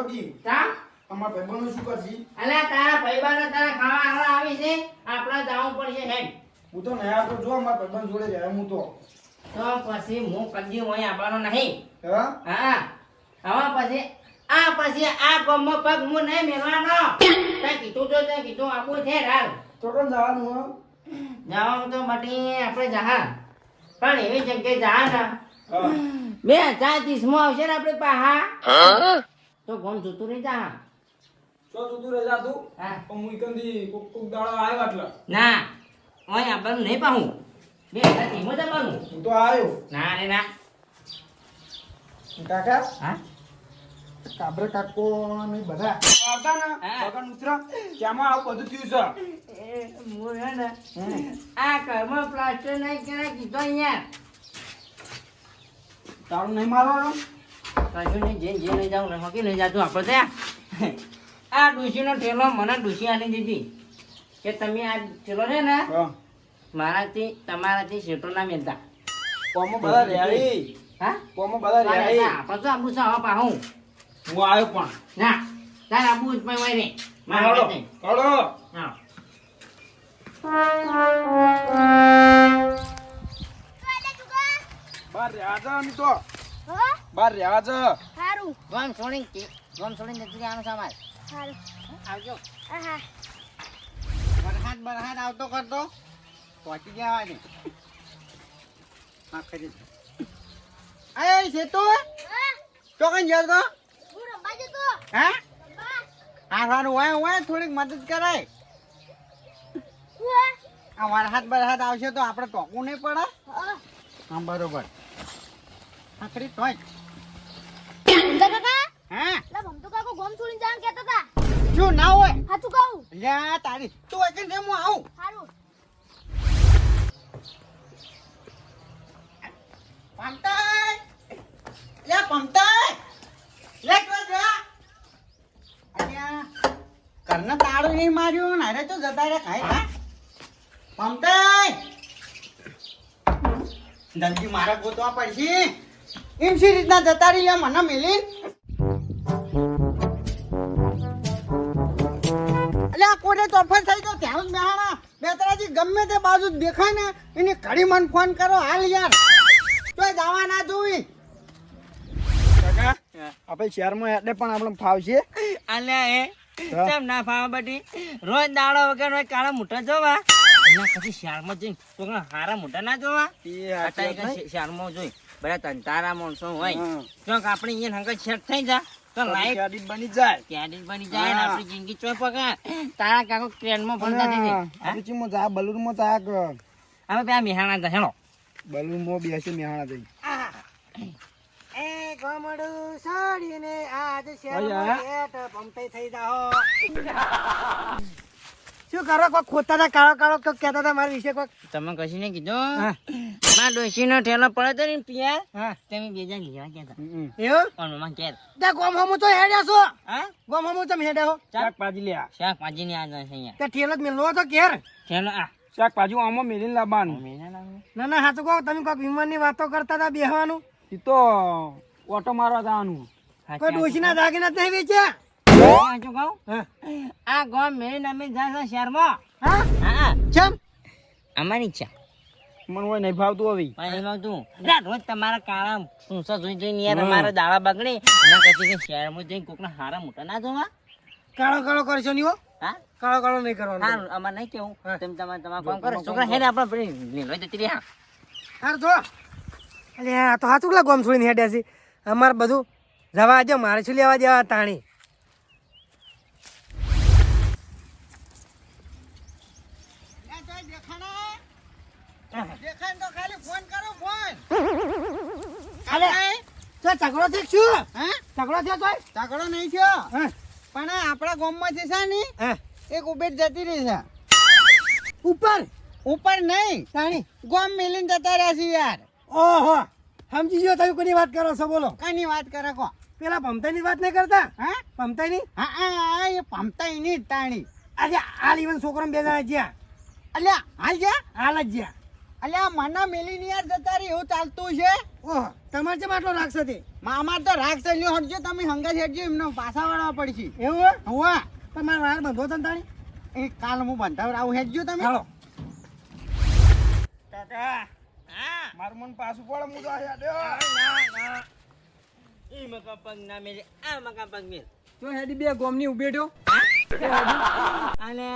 જાતો કી કા અમાર ભાઈબંધો શું કરજી અલ્યા તારા ભાઈબાનો તારા ખાવા હારા આવી છે આપણા જાવું પડશે હેડ હું તો નયા તો જો અમાર ભાઈબંધ જોડે જાય હું તો પછી હું કદી હોય આવવાનો નહીં હા હા હવે પછી આ ગમમાં પગ હું નહીં મેળવાનો તે કીધું આપું છે હાલ તો કેમ જવાનું હો જવાનું તો મટી આપણે જહા પણ એવી જગ્યાએ જહા ને હા 2030 માં આવશે ને આપણે પાહા તો ગમ જતું નહીં જહા તો તું રે જા તું હા પણ હું ઇકંદી કોક દાડો આવ્યો એટલે ના ઓય આપવાનું નહીં પાહું 2030 માં જવાનું હું તો આવ્યો ના રે ના કાકા હા કાબરે કાકો ને બધા આવતા ને હા. બગન ઉતરા કેમાં આવું બધું થયું છે હું હે ને આ ઘરમાં પ્લાસ્ટર નહીં કરે કીધો અહીંયા તારું નહીં મારવાનું કશું નહીં જે નહીં જાઉં ને હોકી નહીં જાતું આપણે ત્યાં આ ડૂસીનો ઠેલો મને ડૂસી આલી દીધી કે તમે આ ઠેલો છે ને હા તમારાથી શેટો ના મેલતા કોમો બધા રેડી હા કોમો બધા રેડી આપણે તો આબુ છે હવે પાહું હું આવ્યો પણ ના તાર આબુ જ પણ રે હાલો હાલો હા બાર રહ્યા અમે તો બાર રહ્યા છે સારું ગમ છોડીને નથી આનો સમાજ સારું આવજો આહા બરહાટ આવતો કરતો પહોંચી ગયા ને હા ખરી અરે સેતુ તો કઈ જતો તો હું રંબા જતો હા રંબા હા સારું હોય થોડીક મદદ કરાય હું આ વરહાટ આવશે તો આપણે ટોકવું નહીં પડે હા બરોબર આખરી તોય ભમતા કાકા હા લા ભમતો કાકો ગોમ છોડીને જાણ કહેતા હતા શું ના હોય સાચું કહું લ્યા તારી તું એકન હું આવું સારું પમતાય લ્યા પમતાય લે તો જા અલ્યા કરના તાળું નહીં માર્યું ને અરે તો જતા રે ખાય હા પમતાય જલ્દી મારા ગોતવા પડશે એમ સી રીતના જતા રહી મને મેલી અલ્યા કોને તોફાન થઈ તો ત્યાં જ બેહાણા બેતરાજી ગમે તે બાજુ દેખાય ને એની ઘડી મન ફોન કરો હાલ યાર તોય જવા ના જોવી કાકા આપણે શહેરમાં એટલે પણ આપણે ફાવશે અલ્યા એ હા. કેમ ના ફાવા બટી રોજ દાડો વગર રોજ કાળા મોટા જોવા એના પછી શાળમાં જઈને તો હારા મોટા ના જોવા અત્યારે શાળમાં જોઈ બધા તંતારા માણસો હોય હા. ચોક આપણે અહીંયા હંગત સેટ થઈ જા તો લાઈટ ગાડી બની જાય ક્યાંથી બની જાય ને હા. આપણી જિંદગી ચોય પકા તારા કાકો ટ્રેનમાં ભણતા હતી આપણે ચીમો જા બલૂરમાં તા હવે પેલા મિહાણા હતા હેલો બલૂનમાં બેસી મેહાણા થઈ એ ગમડું છોડીને આજ શહેરમાં પંપે થઈ જાઓ શું કરો કોઈ ખોતા હતા કાળો કાળો કોઈ કહેતા હતા મારા વિશે કોઈ તમે કશી ને કીધું મારા ડોશીનો ઠેલો પડ્યો તો ને પિયા તમે બેજા લીધા કહેતા એવું પણ મમ્મા કે તે ગોમ હમુ તો હેડ્યા છો હા ગોમ હમુ તમે હેડ્યા હો શાકભાજી લ્યા શાકભાજી ની આ છે અહીંયા તે ઠેલો જ મેલવો તો ઘેર ઠેલો આ શાકભાજી આમાં મેલીને લાવવાનું ના ના સાચું કહો તમે કોઈ વિમાનની વાતો કરતા હતા બેહવાનું એ તો ઓટો મારવા જવાનું કોઈ ડોશીના દાગીના નહીં વેચ્યા સાચું કહું આ ગોમ મેળીને અમે જાય શહેરમાં હા હા ચમ અમારી ઈચ્છા મને હોય નહીં ભાવતું હવે પણ એમાં તું રોજ તમારા કાળા ઊંચા જોઈ જોઈને યાર અમારા દાડા બગડે એના કરતી કે શહેરમાં જઈને કોકના હારા મોટા ના જોવા કાળો કાળો કરશો નહીં હો હા કાળો કાળો નહીં કરવાનો હા અમારે નહીં કેવું તમે તમારા કામ કરો છોકરા હેડે આપણે લીલો જતી રહ્યા હાર જો અરે આ તો હાચું લા ગોમ છોડીને હેડ્યા છે અમારે બધું જવા દો મારે શું લેવા દેવા તાણી દેખાય તો ખાલી ફોન કરો ફોન અલે તો ઝઘડો છે શું હા ઝઘડો છે તોય ઝઘડો નહીં થયો પણ આપણા ગામમાં છે ને એક ઉબેટ જતી રહી છે ઉપર ઉપર નહીં તાણી ગામ મેલીને જતા રહ્યા છે યાર ઓહો સમજી ગયો તમે કોની વાત કરો છો બોલો કઈની વાત કરે કો પેલા પમતાઈની વાત નહીં કરતા હા પમતાઈની હા એ પમતાઈની જ તાણી આજે હાલ ઈવન છોકરો બે જણા જ્યાં અલ્યા હાલ જ્યાં હાલ જ જ્યાં અલ્યા મને મેલી ની યાર જતા રહી એવું ચાલતું છે. ઓહ તમારે જેમ આટલો રાખશે તે અમાર તો રાગ ચાલ્યો હટજો તમે હંગા હેડજો એમને પાછા વાળવા પડશે. એવું હોવા તમારે વાર બંધો તને તાણી એ કાલ હું બંધાવ આવું હેડજો તમે. હાલો કાકા હા મારું મન પાછું પડે હું તો હેડ્યો. ઈ મકા પગ ના મેલે આ મકા પગ મેલ તો હેડી બે ગોમની ઉભી રહ્યો અને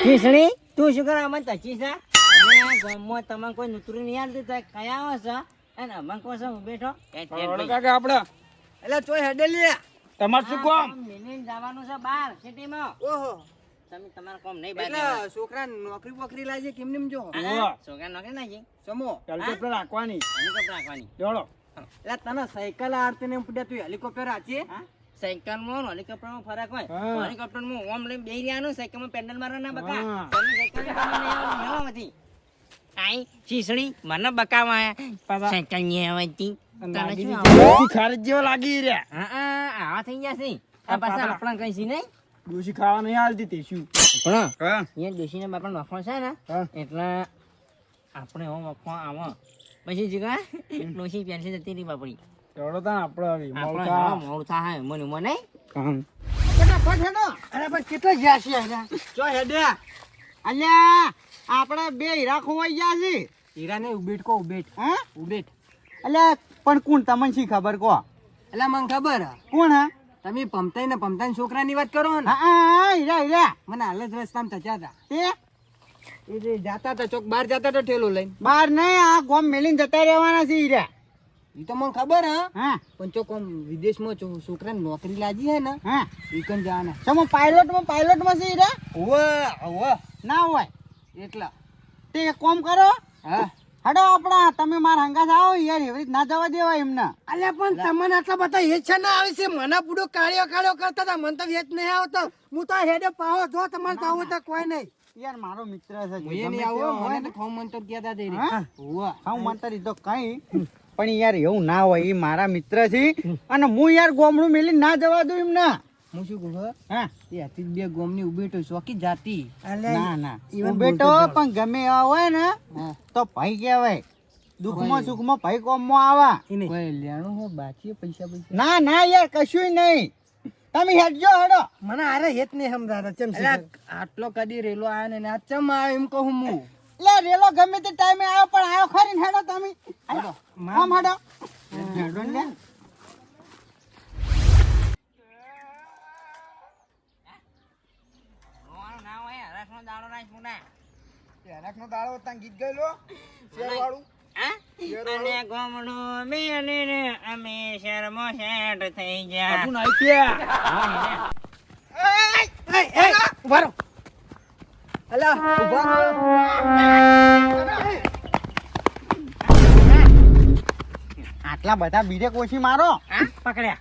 ખીસણી તું શું કરે અમન તચી છે અને ગામમાં તમને કોઈ નૂતરું નહીં આવતું તો કયા આવો છો અને અમન કો છો બેઠો કાકા આપણે એટલે તો હેડે લે તમાર શું કોમ? મિલિન જવાનું છે બહાર સિટીમાં ઓહો તમે તમારું કોમ નહીં બાદ એટલે છોકરા નોકરી બોકરી લાગે કેમ નેમ જો છોકરા નોકરી નાખી સમો હેલિકોપ્ટર રાખવાની હેલિકોપ્ટર રાખવાની જોડો. એટલે તને સાયકલ આરતી ને પૂછ્યા તું હેલિકોપ્ટર આચી સાયકલમાં હેલિકોપ્ટરમાં ફરક હોય હા. હેલિકોપ્ટરમાં ઓમ લઈને બેહી રહ્યાનું સાયકલમાં પેન્ડલ મારવા ના બકા હા. તમે સાયકલ તમને નહીં આવડતી. આઈ શીસડી મને બકાવા પાછા સાયકલ નહીં આવડતી તને શું લાગી આવડે? ખારજ જેવો લાગી રહ્યા. હા આવા થઈ ગયા છે આ પાછા આપણા કઈ છે નહીં ડોશી ખાવા નહીં હાલતી તે શું? પણ હા અહીંયા દેશીને બાપા નફો છે ને હા. એટલે આપણે એવો નફો આવો પછી જગા ડોશી પેન્સિલ જતી રહી બાપડી જોડો તા આપણે હવે આપણે મોલકા. મોડું થાય મને મને હમ. ફટાફટ હેડો અરે પણ કેટલા ગયા છે હેડા ચો હેડે અલ્યા આપણે બે હીરા ખોવાઈ ગયા છે. હીરા ને ઉબેટ કો ઉબેટ હા ઉબેટ અલ્યા પણ કોણ તમને શી ખબર કહો? એટલે મને ખબર હે. કોણ હા? તમે પમતાઈ છોકરાની વાત કરો ને હા હીરા હીરા મને હાલ જ રસ્તામાં થયા હતા તે એ જે જાતા હતા ચોક બહાર જાતા હતા ઠેલો લઈને બાર નહીં આ ગોમ મેલીને જતા રહેવાના છે હીરા. એ તો મને ખબર હે હા પણ ચોક આમ વિદેશમાં છોકરાને નોકરી લાગી હે ને હા વીકન જવાના તમે પાયલોટમાં છે હીરા? ઓવે ના હોય એટલા તે એક કામ કરો હા હડો આપણા તમે મારા હંગાથ આવો યાર એવી રીત ના જવા દેવાય એમને. અલ્યા પણ તમને આટલા બધા હેચ છે ના આવે છે મને પૂરો કાળિયો કરતા હતા મને તો હેચ નહીં આવતો હું તો હેડે પાવો જો તમારે તો આવું તો કોઈ નહીં યાર મારો મિત્ર છે હું ગમે નહીં તેવો આવું હોય મને ને. તો ખાવ મન તો કહેતા દે હા? ઓવા હું મંતરી તો કઈ પણ યાર એવું ના હોય એ મારા મિત્ર છે અને હું યાર ગોમડું મેલી ના જવા દઉં એમને. હું શું કહું હા એ હતી જ બે ગોમની ઉભી તો ચોકી જાતી ના ના even બેટો બોલતો પણ ગમે એવા હોય ને હા તો ભાઈ કહેવાય. દુઃખમાં સુખમાં ભાઈ કોમમાં આવા. કોઈ લેણું હો બાકી પૈસા ના ના યાર કશું નહીં તમે હેડજો હડો. મને આરે હેત નહીં સમજાતા ચમ આટલો કદી રેલો આયો ને આ ચમ આયો એમ કહું હું લે રેલો ગમે તે ટાઈમે આવ્યો પણ આવ્યો ખરી ને હેડો તમે હેડો આમ હેડો હેડો ને લે. રોવાનું ના હોય રસનો દાડો રાખ મોટા હેરાકનો દાડો તાન ગીત ગયેલો શેરવાળું. અને ગોમડું મેલીને અમે શહેરમાં સેટ થઈ ગયા આપું નાખ્યા. ઉભારો અલા ઉભારો આટલા બધા બીજે કોશી મારો પકડ્યા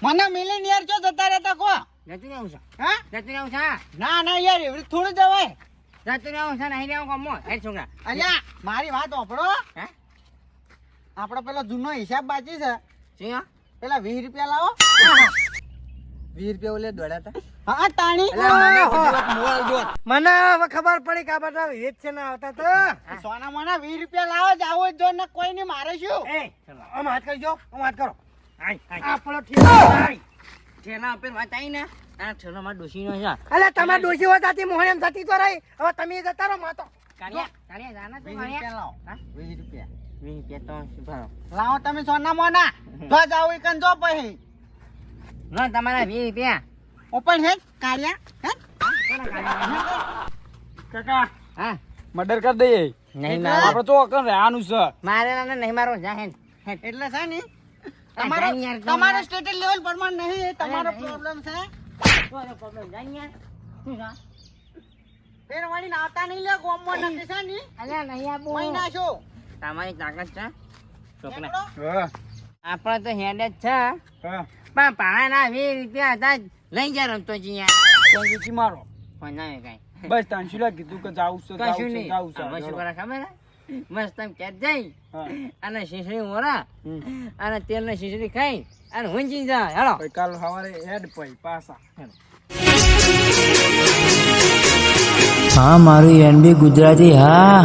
મને મિલીને યાર ચો જતા રહેતા કો? જતું રહેવું છે હા જતું રહેવું છે ના ના યાર એવી રીતે થોડું જવાય. જતું રહેવું છે નહીં રહેવું ગમો હેડ છોકરા અલ્યા મારી વાત સાંભળો. હે આપણો પેલો જૂનો હિસાબ બાકી છે શું પેલા 20 રૂપિયા લાવો. 20 રૂપિયા ઓલે દોડાતા હા તાણી મને હવે ખબર પડી કે આ બધા હેત છે ના આવતા તો સોના મોના 20 રૂપિયા લાવો જ આવો જ જો ને કોઈ નહીં મારે શું. એ આમ હાથ કરજો આમ હાથ કરો આય આય આપણો ઠેલો ઠેલા ઉપર વાત આવી ને આ ઠેલો માં ડોશીનો છે અલે તમાર ડોશી હોત આતી મોહણ એમ જતી તો રહી હવે તમે જતા રહો માતો કાળિયા કાળિયા જાના તું 20 રૂપિયા કાળિયા લાવો. હા? 20 રૂપિયા 20 રૂપિયા તો શું ભરો લાવો તમે સોના મોના જો જાવ ઈ કન જો પછી ના તમારા 20 રૂપિયા ઓપન હે કાળિયા હે કાકા હા મર્ડર કરી દઈએ. નહીં આપણે તો કન રહેવાનું છે. મારે નહીં મારો જાહેર એટલે છે ને તમારો તમારો સ્ટેટ લેવલ પ્રમાણે નહીં એ તમારો નહીં. પ્રોબ્લેમ છે. પ્રોબ્લેમ જાણ્યા શું છે ફેર વળી નાતા નહીં લે ગોમમાં નથી છે ને અલ્યા નહીં આપું મહિના છો તમારી તાકાત છે છોકરા નીકળો. હા આપણે તો હેડ જ છે હા પણ પાણાના 20 રૂપિયા હતા જ લઈ જા રમતો જીયા કોઈ વીચી મારો પણ ના કઈ બસ તાંશુલા કીધું કે જાવું છે કશું નહીં જાવું છે હવે શું કરે ખબર હે? મસ્ત એમ કેટ જઈ હા અને શીશડી મોરા હમ. અને તેલની શીશડી ખાઈ અને ઊંચી જા હેલો પછી કાલ સવારે હેડ પઈ પાછા હા મારું એનબી ગુજરાતી હા